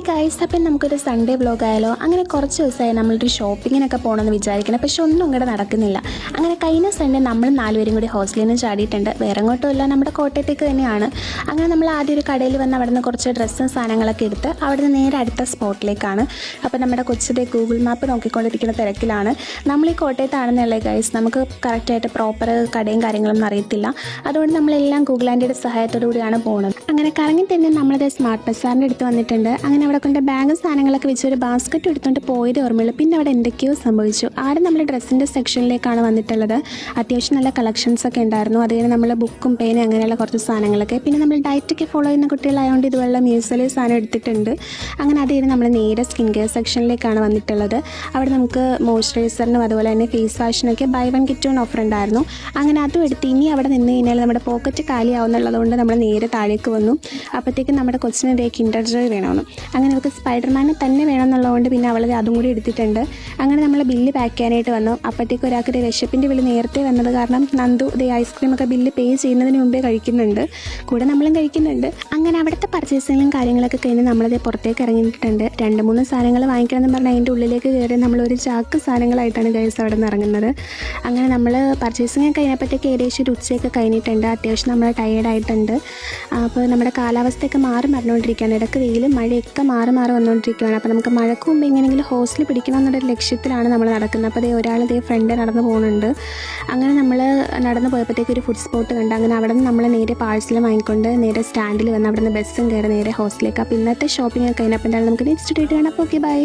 Guys, അപ്പം നമുക്കൊരു Sunday vlog ആയാലോ. അങ്ങനെ കുറച്ച് ദിവസമായി നമ്മളൊരു ഷോപ്പിങ്ങിനൊക്കെ പോകണമെന്ന് വിചാരിക്കണം, പക്ഷെ ഒന്നും ഇങ്ങോട്ട് നടക്കുന്നില്ല. അങ്ങനെ കഴിഞ്ഞ സൺഡേ നമ്മൾ 4 പേരും കൂടി ഹോസ്റ്റലിൽ നിന്ന് ചാടിയിട്ടുണ്ട്. വേറെ എങ്ങോട്ടുമില്ല, നമ്മുടെ കോട്ടയത്തേക്ക് തന്നെയാണ്. അങ്ങനെ നമ്മൾ ആദ്യം ഒരു കടയിൽ വന്ന് അവിടെ നിന്ന് കുറച്ച് ഡ്രസ്സും സാധനങ്ങളൊക്കെ എടുത്ത് അവിടെ നിന്ന് നേരെ അടുത്ത സ്പോട്ടിലേക്കാണ്. അപ്പോൾ നമ്മുടെ കൊച്ചിൻ്റെ ഗൂഗിൾ മാപ്പ് നോക്കിക്കൊണ്ടിരിക്കുന്ന തിരക്കിലാണ്. നമ്മൾ ഈ കോട്ടയത്താണെന്നുള്ളത് ഗൈസ്, നമുക്ക് കറക്റ്റായിട്ട് പ്രോപ്പർ കടയും കാര്യങ്ങളൊന്നും അറിയത്തില്ല. അതുകൊണ്ട് നമ്മളെല്ലാം ഗൂഗിൾ ആൻറ്റിയുടെ സഹായത്തോടു കൂടിയാണ് പോകുന്നത്. അങ്ങനെ കറങ്ങി തന്നെ നമ്മളത് സ്മാർട്ട് ബസാറിൻ്റെ അടുത്ത് വന്നിട്ടുണ്ട്. അങ്ങനെ അവിടെ കൊണ്ട് ബാഗ് സാധനങ്ങളൊക്കെ വെച്ച് ഒരു ബാസ്ക്കറ്റ് എടുത്തുകൊണ്ട് പോയത് ഓർമ്മയുള്ളൂ. പിന്നെ അവിടെ എന്തൊക്കെയോ സംഭവിച്ചു. ആടെ നമ്മൾ ഡ്രസ്സിൻ്റെ സെക്ഷനിലേക്കാണ് വന്നിട്ടുള്ളത്. അത്യാവശ്യം നല്ല കളക്ഷൻസൊക്കെ ഉണ്ടായിരുന്നു. അതുകഴിഞ്ഞ് നമ്മൾ ബുക്കും പേന അങ്ങനെയുള്ള കുറച്ച് സാധനങ്ങളൊക്കെ. പിന്നെ നമ്മൾ ഡയറ്റൊക്കെ ഫോളോ ചെയ്യുന്ന കുട്ടികളായതുകൊണ്ട് ഇതുപോലുള്ള മ്യൂസിയൽ സാധനം എടുത്തിട്ടുണ്ട്. അങ്ങനെ അത് കഴിഞ്ഞ് നമ്മൾ നേരെ സ്കിൻ കെയർ സെക്ഷനിലേക്കാണ് വന്നിട്ടുള്ളത്. അവിടെ നമുക്ക് മോയ്സ്ചറൈസറിനും അതുപോലെ തന്നെ ഫേസ് വാഷിനൊക്കെ ബൈ 1 get 1 ഓഫർ ഉണ്ടായിരുന്നു. അങ്ങനെ അതും എടുത്ത് ഇനി അവിടെ നിന്ന് കഴിഞ്ഞാൽ നമ്മുടെ പോക്കറ്റ് കാലിയാവുന്നുള്ളതുകൊണ്ട് നമ്മൾ നേരെ താഴേക്ക് വന്നു. അപ്പോഴത്തേക്കും നമ്മുടെ കൊച്ചിന് ഇതേ കിൻഡർ ജോയ് വേണമെന്ന്. അങ്ങനെ അവർക്ക് സ്പൈഡർമാനെ തന്നെ വേണമെന്നുള്ളതുകൊണ്ട് പിന്നെ അവൾ അതും കൂടി എടുത്തിട്ടുണ്ട്. അങ്ങനെ നമ്മൾ ബില്ല് പാക്ക് ചെയ്യാനായിട്ട് വന്നു. അപ്പോഴത്തേക്ക് ഒരാൾക്ക് വിശപ്പിൻ്റെ ബില്ല് നേരത്തെ വന്നത് കാരണം നന്ദു ഇതേ ഐസ്ക്രീമൊക്കെ ബില്ല് പേ ചെയ്യുന്നതിന് മുമ്പേ കഴിക്കുന്നുണ്ട്. കൂടെ നമ്മളും കഴിക്കുന്നുണ്ട്. അങ്ങനെ അവിടുത്തെ പർച്ചേസിങ്ങും കാര്യങ്ങളൊക്കെ കഴിഞ്ഞ് നമ്മളത് പുറത്തേക്ക് ഇറങ്ങിയിട്ടുണ്ട്. 2-3 സാധനങ്ങൾ വാങ്ങിക്കണമെന്ന് പറഞ്ഞാൽ അതിൻ്റെ ഉള്ളിലേക്ക് കയറി നമ്മളൊരു ചാക്ക് സാധനങ്ങളായിട്ടാണ് ഗൈസ് അവിടെ നിന്ന് ഇറങ്ങുന്നത്. അങ്ങനെ നമ്മൾ പർച്ചേസിങ് കഴിഞ്ഞപ്പോഴത്തേക്ക് ഏകദേശം ഒരു ഉച്ചയൊക്കെ കഴിഞ്ഞിട്ടുണ്ട്. അത്യാവശ്യം നമ്മൾ ടയേർഡായിട്ടുണ്ട്. അപ്പോൾ നമ്മുടെ കാലാവസ്ഥയൊക്കെ മാറി മറിഞ്ഞുകൊണ്ടിരിക്കുകയാണ്. ഇടയ്ക്ക് വെയിലും മഴയൊക്കെ മാറി വന്നുകൊണ്ടിരിക്കുകയാണ്. അപ്പോൾ നമുക്ക് മഴക്ക് മുമ്പ് എങ്ങനെയെങ്കിലും ഹോസ്റ്റലിൽ പിടിക്കണമെന്നുള്ളൊരു ലക്ഷ്യത്തിലാണ് നമ്മൾ നടക്കുന്നത്. അപ്പോൾ ഒരാൾ ഫ്രണ്ട് നടന്ന് പോകുന്നുണ്ട്. അങ്ങനെ നമ്മൾ നടന്ന് പോയപ്പോഴത്തേക്ക് ഒരു ഫുഡ് സ്പോട്ട് കണ്ട്. അങ്ങനെ അവിടെ നിന്ന് നമ്മൾ നേരെ പാഴ്സൽ വാങ്ങിക്കൊണ്ട് നേരെ സ്റ്റാൻഡിൽ വന്ന് അവിടെ നിന്ന് ബസ്സും കയറി നേരെ ഹോസ്റ്റലിലേക്ക്. അപ്പോൾ ഇന്നത്തെ ഷോപ്പിംഗ് ഒക്കെ കഴിഞ്ഞപ്പോൾ എന്തായാലും നമുക്ക് നെക്സ്റ്റ് ഡേറ്റ് കാണാം. അപ്പോൾ ഓക്കെ, ബൈ.